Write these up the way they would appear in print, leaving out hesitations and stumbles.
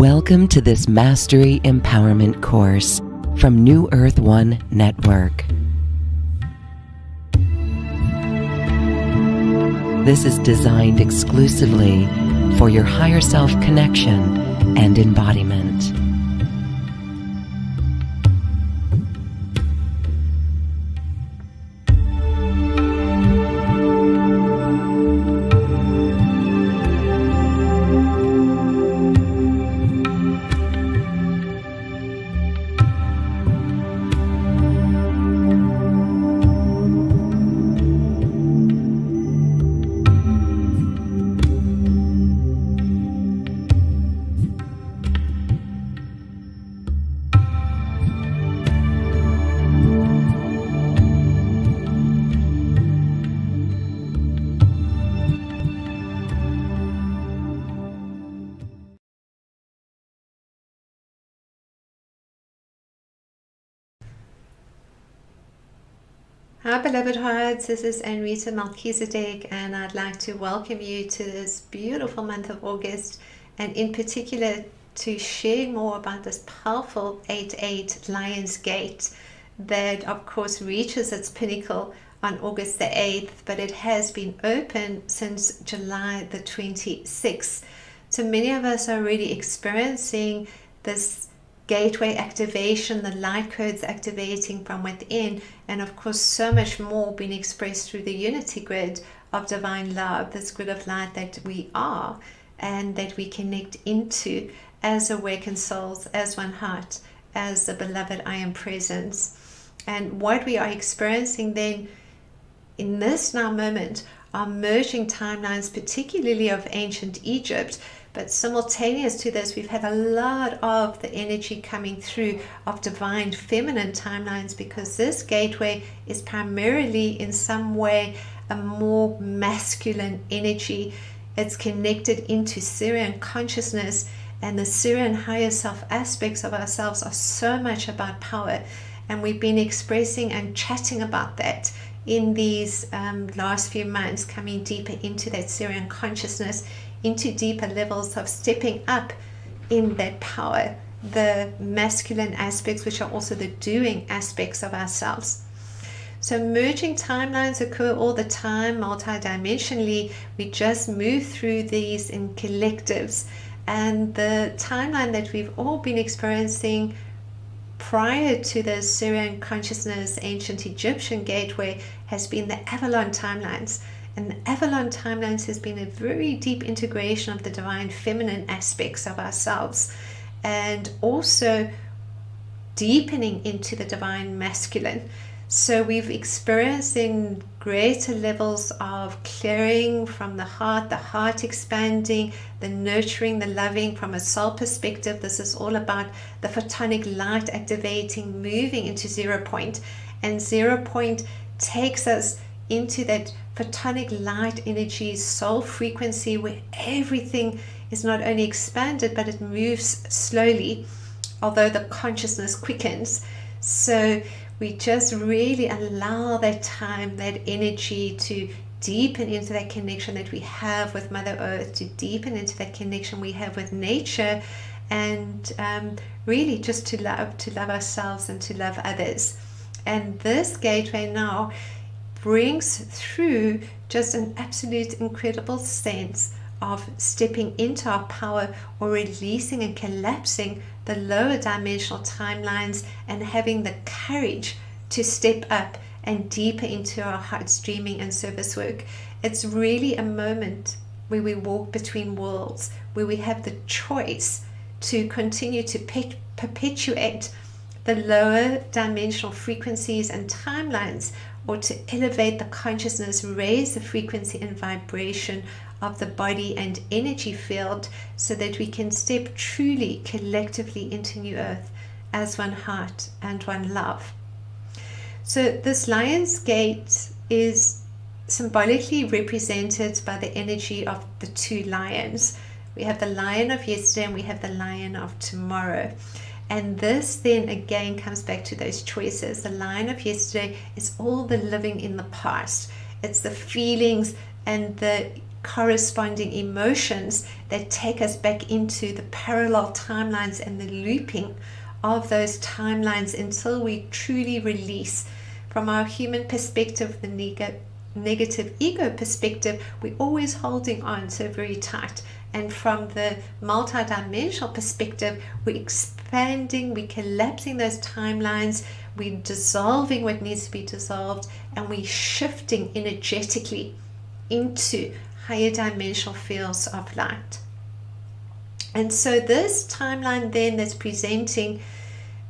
Welcome to this Mastery Empowerment course from New Earth One Network. This is designed exclusively for your higher self connection and embodiment. Hi beloved hearts, this is Anrita Melchizedek, and I'd like to welcome you to this beautiful month of August, and in particular to share more about this powerful 8-8 Lion's Gate that of course reaches its pinnacle on August the 8th, but it has been open since July the 26th. So many of us are already experiencing this gateway activation, the light codes activating from within, and of course so much more being expressed through the unity grid of divine love, this grid of light that we are and that we connect into as awakened souls, as one heart, as the beloved I am presence. And what we are experiencing then in this now moment are merging timelines, particularly of ancient Egypt. But simultaneous to this, we've had a lot of the energy coming through of divine feminine timelines, because this gateway is primarily in some way a more masculine energy. It's connected into Syrian consciousness, and the Syrian higher self aspects of ourselves are so much about power. And we've been expressing and chatting about that in these last few months, coming deeper into that Syrian consciousness, into deeper levels of stepping up in that power, the masculine aspects, which are also the doing aspects of ourselves. So merging timelines occur all the time, multidimensionally. We just move through these in collectives. And the timeline that we've all been experiencing prior to the Syrian consciousness, ancient Egyptian gateway, has been the Avalon timelines. And the Avalon timelines has been a very deep integration of the divine feminine aspects of ourselves, and also deepening into the divine masculine. So we've experienced in greater levels of clearing from the heart expanding, the nurturing, the loving from a soul perspective. This is all about the photonic light activating, moving into 0 point. And 0 point takes us into that photonic light energy, soul frequency, where everything is not only expanded, but it moves slowly, although the consciousness quickens. So we just really allow that time, that energy to deepen into that connection that we have with Mother Earth, to deepen into that connection we have with nature, and really just to love ourselves and to love others. And this gateway now brings through just an absolute incredible sense of stepping into our power, or releasing and collapsing the lower dimensional timelines, and having the courage to step up and deeper into our heart's dreaming and service work. It's really a moment where we walk between worlds, where we have the choice to continue to perpetuate the lower dimensional frequencies and timelines, or to elevate the consciousness, raise the frequency and vibration of the body and energy field, so that we can step truly collectively into New Earth as one heart and one love. So this Lion's Gate is symbolically represented by the energy of the two lions. We have the lion of yesterday and we have the lion of tomorrow. And this then again comes back to those choices. The lion of yesterday is all the living in the past. It's the feelings and the corresponding emotions that take us back into the parallel timelines and the looping of those timelines until we truly release. From our human perspective, the negative ego perspective, we're always holding on so very tight. And from the multidimensional perspective, we're expanding, we're collapsing those timelines, we're dissolving what needs to be dissolved, and we're shifting energetically into higher dimensional fields of light. And so this timeline then that's presenting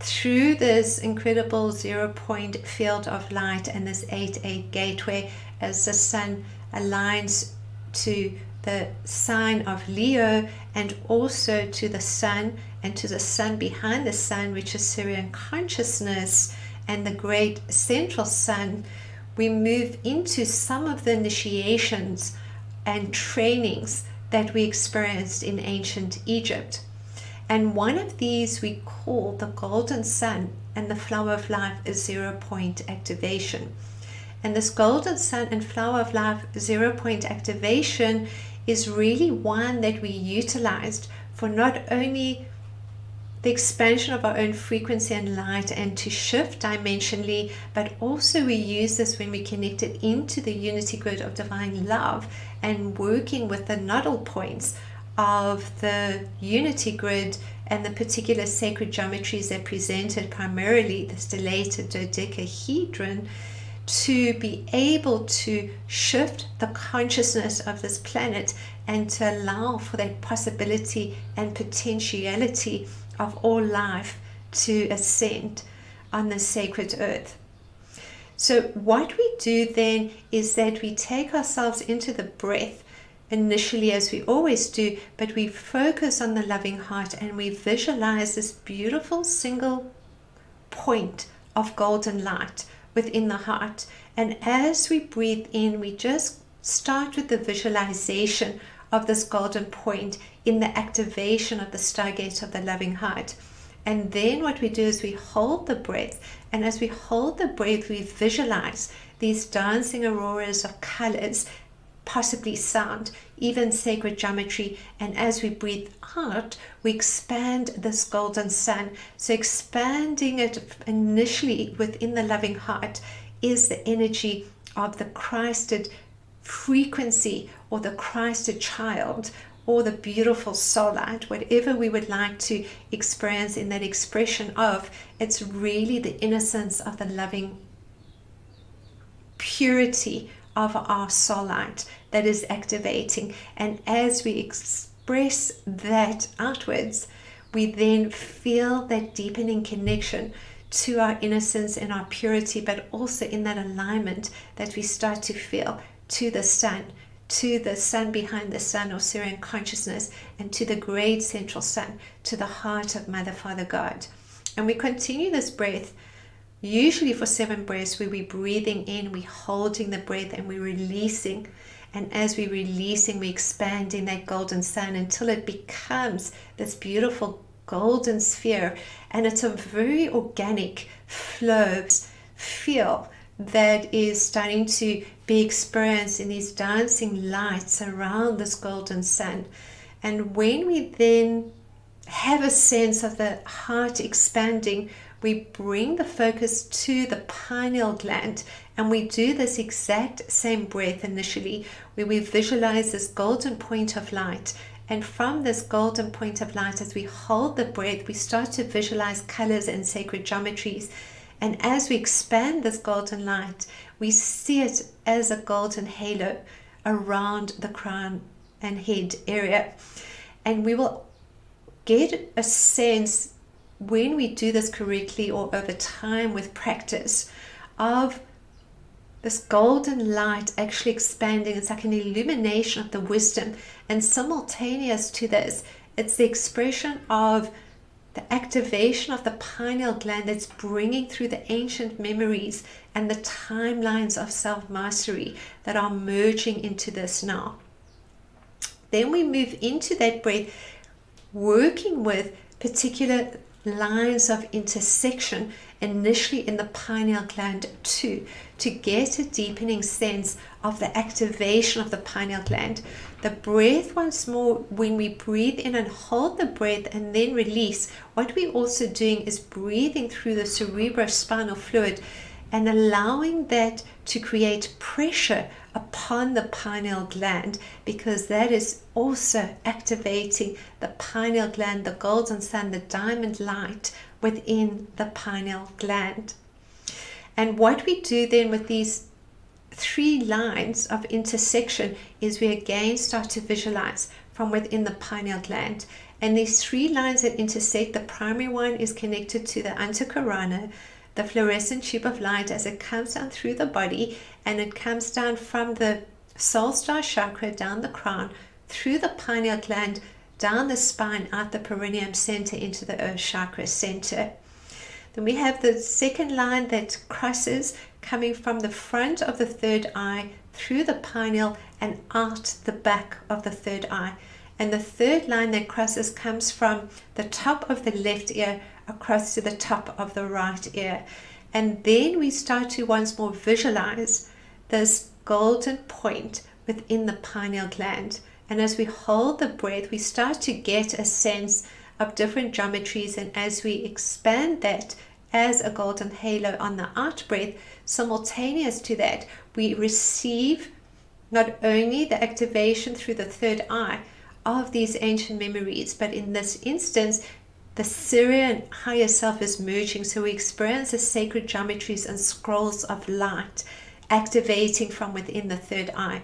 through this incredible 0-point field of light and this 8-8 gateway, as the sun aligns to the sign of Leo and also to the sun and to the sun behind the sun, which is Syrian consciousness, and the great central sun, we move into some of the initiations and trainings that we experienced in ancient Egypt. And one of these we call the golden sun, and the flower of life is 0-point activation. And this golden sun and flower of life 0-point activation is really one that we utilized for not only the expansion of our own frequency and light and to shift dimensionally, but also we use this when we connect it into the unity grid of divine love and working with the nodal points of the unity grid and the particular sacred geometries that presented primarily the stellated dodecahedron, to be able to shift the consciousness of this planet and to allow for that possibility and potentiality of all life to ascend on the sacred earth. So what we do then is that we take ourselves into the breath initially, as we always do, but we focus on the loving heart and we visualize this beautiful single point of golden light within the heart. And as we breathe in, we just start with the visualization of this golden point in the activation of the stargate of the loving heart. And then what we do is we hold the breath, and as we hold the breath, we visualize these dancing auroras of colors, possibly sound, even sacred geometry. And as we breathe out, we expand this golden sun. So expanding it initially within the loving heart is the energy of the Christed frequency, or the Christed child, or the beautiful soul light, whatever we would like to experience in that expression of. It's really the innocence of the loving purity of our soul light that is activating. And as we express that outwards, we then feel that deepening connection to our innocence and our purity, but also in that alignment that we start to feel to the sun behind the sun, or Syrian consciousness, and to the great central sun, to the heart of Mother, Father, God. And we continue this breath usually for 7 breaths, where we're breathing in, we're holding the breath, and we're releasing. And as we're releasing, we're expanding that golden sun until it becomes this beautiful golden sphere. And it's a very organic flow, feel that is starting to be experienced in these dancing lights around this golden sun. And when we then have a sense of the heart expanding, we bring the focus to the pineal gland, and we do this exact same breath initially, where we visualize this golden point of light. And from this golden point of light, as we hold the breath, we start to visualize colors and sacred geometries. And as we expand this golden light, we see it as a golden halo around the crown and head area. And we will get a sense, when we do this correctly or over time with practice, of this golden light actually expanding. It's like an illumination of the wisdom. And simultaneous to this, it's the expression of the activation of the pineal gland that's bringing through the ancient memories and the timelines of self-mastery that are merging into this now. Then we move into that breath, working with particular lines of intersection initially in the pineal gland too, to get a deepening sense of the activation of the pineal gland. The breath, once more, when we breathe in and hold the breath and then release, what we're also doing is breathing through the cerebrospinal fluid and allowing that to create pressure upon the pineal gland, because that is also activating the pineal gland, the golden sun, the diamond light within the pineal gland. And what we do then with these 3 lines of intersection is we again start to visualize from within the pineal gland. And these 3 lines that intersect, the primary one is connected to the antecorona, the fluorescent tube of light, as it comes down through the body, and it comes down from the soul star chakra down the crown, through the pineal gland, down the spine, out the perineum center into the earth chakra center. Then we have the second line that crosses, coming from the front of the third eye through the pineal and out the back of the third eye. And the third line that crosses comes from the top of the left ear across to the top of the right ear. And then we start to once more visualize this golden point within the pineal gland. And as we hold the breath, we start to get a sense of different geometries, and as we expand that as a golden halo on the out breath, simultaneous to that, we receive not only the activation through the third eye of these ancient memories, but in this instance, the Syrian higher self is merging, so we experience the sacred geometries and scrolls of light activating from within the third eye.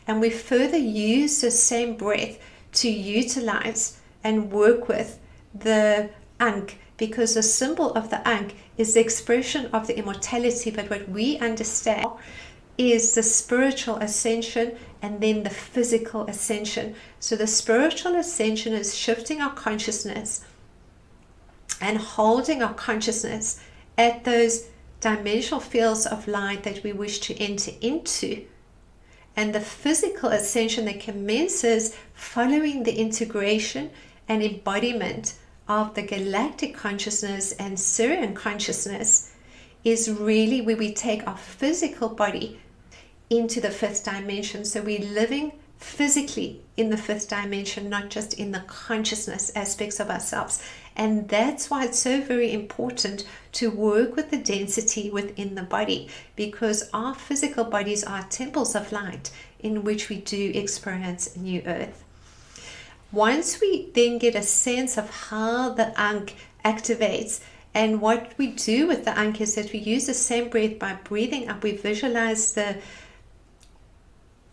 And we further use the same breath to utilize and work with the ankh, because the symbol of the ankh is the expression of the immortality, but what we understand is the spiritual ascension and then the physical ascension. So the spiritual ascension is shifting our consciousness and holding our consciousness at those dimensional fields of light that we wish to enter into. And the physical ascension that commences following the integration and embodiment of the galactic consciousness and Syrian consciousness is really where we take our physical body into the 5th dimension. So we're living physically in the 5th dimension, not just in the consciousness aspects of ourselves. And that's why it's so very important to work with the density within the body, because our physical bodies are temples of light in which we do experience new earth. Once we then get a sense of how the ankh activates, and what we do with the ankh is that we use the same breath by breathing up. We visualize the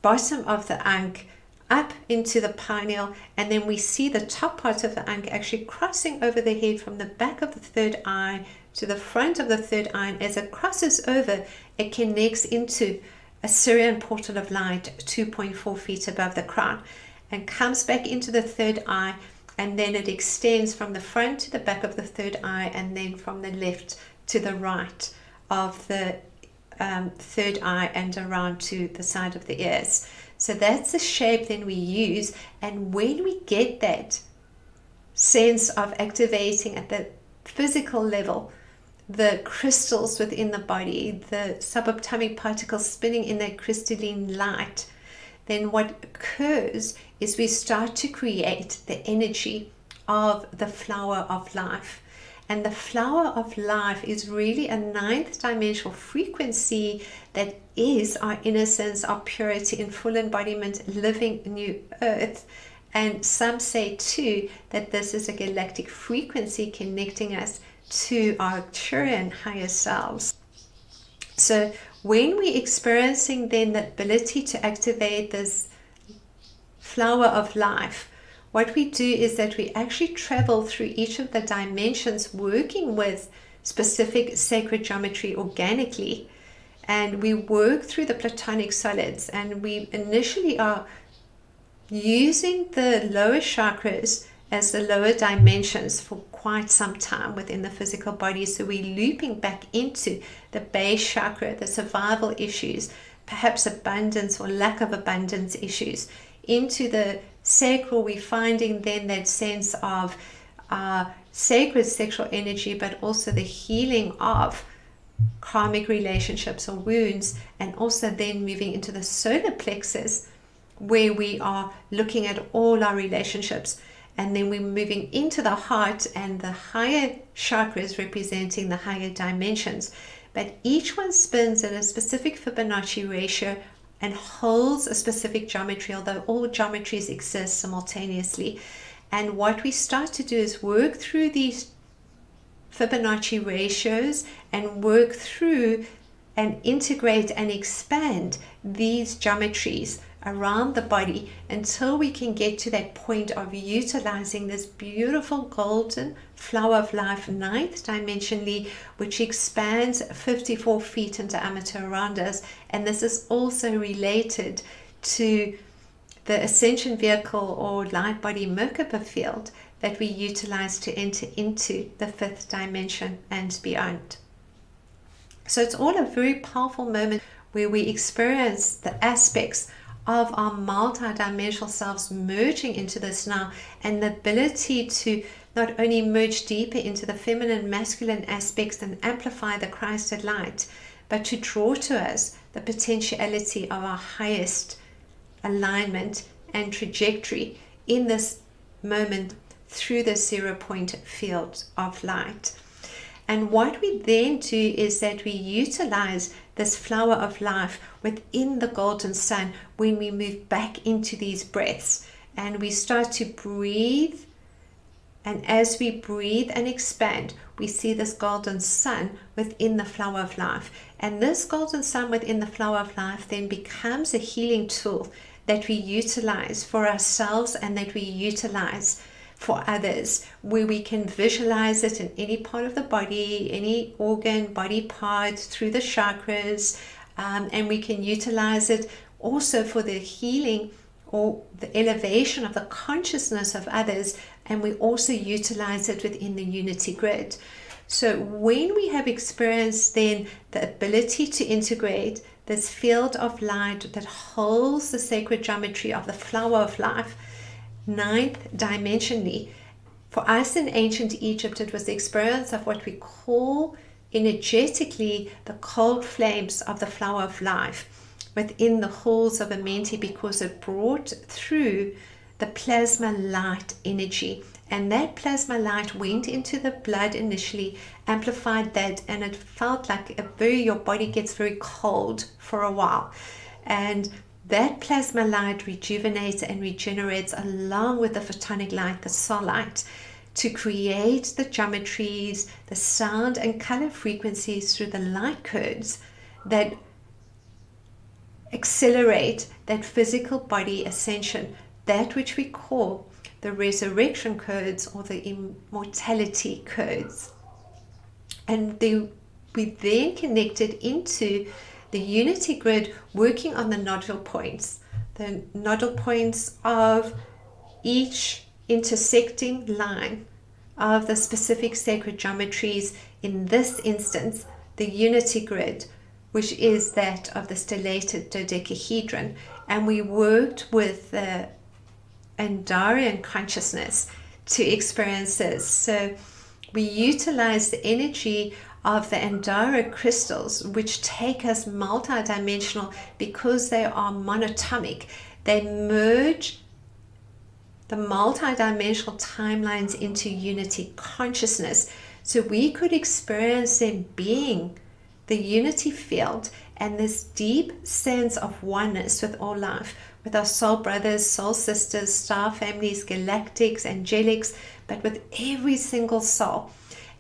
bottom of the ankh up into the pineal, and then we see the top part of the ankh actually crossing over the head from the back of the third eye to the front of the third eye. And as it crosses over, it connects into a Syrian portal of light 2.4 feet above the crown, and comes back into the third eye, and then it extends from the front to the back of the third eye, and then from the left to the right of the third eye and around to the side of the ears. So that's the shape then we use. And when we get that sense of activating at the physical level, the crystals within the body, the subatomic particles spinning in that crystalline light, then what occurs is we start to create the energy of the flower of life. And the flower of life is really a 9th dimensional frequency that is our innocence, our purity in full embodiment, living new earth. And some say too that this is a galactic frequency connecting us to our Arcturian higher selves. So when we're experiencing then the ability to activate this flower of life, what we do is that we actually travel through each of the dimensions, working with specific sacred geometry organically. And we work through the platonic solids, and we initially are using the lower chakras as the lower dimensions for quite some time within the physical body. So we're looping back into the base chakra, the survival issues, perhaps abundance or lack of abundance issues, into the sacral. We're finding then that sense of sacred sexual energy, but also the healing of karmic relationships or wounds, and also then moving into the solar plexus, where we are looking at all our relationships. And then we're moving into the heart and the higher chakras representing the higher dimensions. But each one spins at a specific Fibonacci ratio and holds a specific geometry, although all geometries exist simultaneously. And what we start to do is work through these Fibonacci ratios and work through and integrate and expand these geometries around the body until we can get to that point of utilizing this beautiful golden flower of life, ninth dimensionally, which expands 54 feet in diameter around us. And this is also related to the Ascension vehicle or light body Merkaba field that we utilize to enter into the fifth dimension and beyond. So it's all a very powerful moment where we experience the aspects of our multi-dimensional selves merging into this now, and the ability to not only merge deeper into the feminine, masculine aspects and amplify the Christed light, but to draw to us the potentiality of our highest alignment and trajectory in this moment through the 0 point field of light. And what we then do is that we utilize this flower of life within the golden sun when we move back into these breaths, and we start to breathe. And as we breathe and expand, we see this golden sun within the flower of life. And this golden sun within the flower of life then becomes a healing tool that we utilize for ourselves and that we utilize for others, where we can visualize it in any part of the body, any organ, body part, through the chakras, and we can utilize it also for the healing or the elevation of the consciousness of others, and we also utilize it within the unity grid. So when we have experienced then the ability to integrate this field of light that holds the sacred geometry of the flower of life, ninth dimensionally, for us in ancient Egypt, it was the experience of what we call energetically the cold flames of the flower of life within the halls of Amenti, because it brought through the plasma light energy. And that plasma light went into the blood initially, amplified that, and it felt like your body gets very cold for a while. And that plasma light rejuvenates and regenerates along with the photonic light, the soul light, to create the geometries, the sound and color frequencies through the light codes that accelerate that physical body ascension, that which we call the resurrection codes or the immortality codes. And we then connected into the unity grid, working on the nodal points of each intersecting line of the specific sacred geometries, in this instance the unity grid, which is that of the stellated dodecahedron. And we worked with the Andarian consciousness to experience this. So we utilize the energy of the Andara crystals, which take us multidimensional because they are monatomic. They merge the multidimensional timelines into unity consciousness. So we could experience them being the unity field and this deep sense of oneness with all life, with our soul brothers, soul sisters, star families, galactics, angelics, but with every single soul.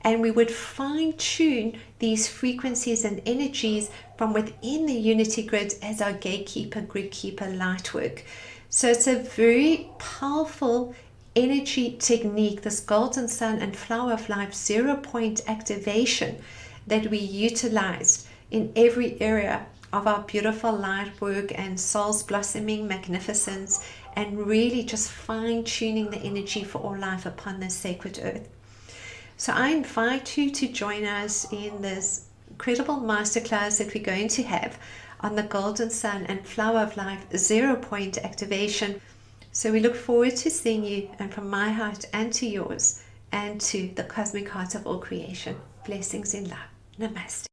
And we would fine-tune these frequencies and energies from within the unity grid as our gatekeeper, grid keeper light work. So it's a very powerful energy technique, this golden sun and flower of life 0 point activation that we utilized in every area of our beautiful light work and soul's blossoming magnificence, and really just fine-tuning the energy for all life upon this sacred earth. So I invite you to join us in this incredible masterclass that we're going to have on the golden sun and flower of life 0 point activation. So we look forward to seeing you, and from my heart and to yours and to the cosmic heart of all creation, blessings in love. Namaste.